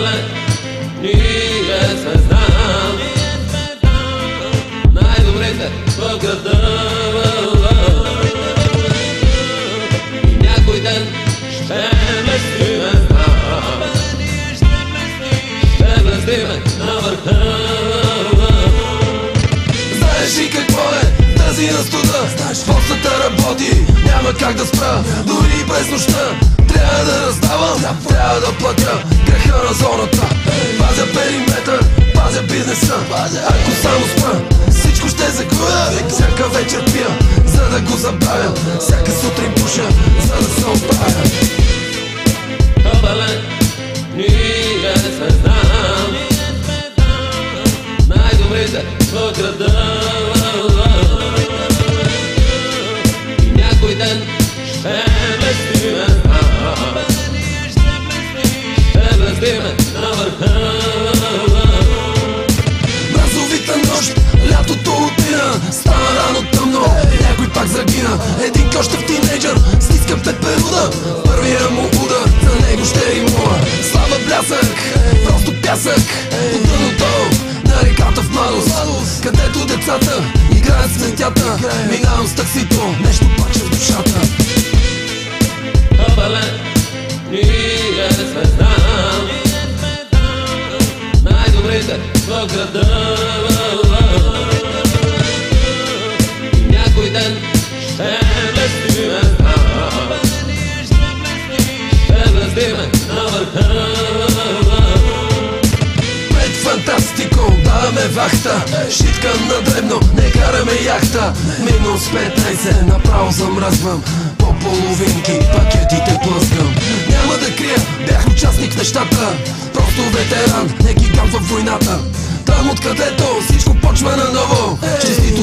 Кабеле, ние се знам, най-добрите в града. И някой ден ще блестиме, ще блестиме на върха. Знаеш ли какво е тази на студа? Фоксата работи, няма как да спра, дори и през нощта. Трябва да раздавам, трябва да платя греха на зоната. Пазя периметър, пазя бизнеса. Ако само спра, всичко ще загубя. Всяка вечер пия, за да го забравя. Всяка сутрин пуша, за да се оправя. Кабеле, ние се знам, най-добрите в града. И някой ден ще блестиме, ще блестиме на върха. Мразовита нощ, лятото отмина, стана рано тъмно, някой пак загина. Един кощев тинейджър стиска пеперуда, първия му удар за него ще римува. Слава блясък, просто пясък по дъното на реката в младост, където децата играят с метята. Минавам с таксито, нещо плаче в душата. Кабеле, ние се знам, най-добрите в града. И някой ден ще блестиме, ще блестиме на върха. Пред Фантастико даваме вахта, шитка на дребно, не караме яхта. Минус 15, направо замръзвам, по половинки пакетите плъскам. Няма да крия, бях участник в нещата, просто ветеран, не гигант във войната. Там откъдето всичко почва наново. Честито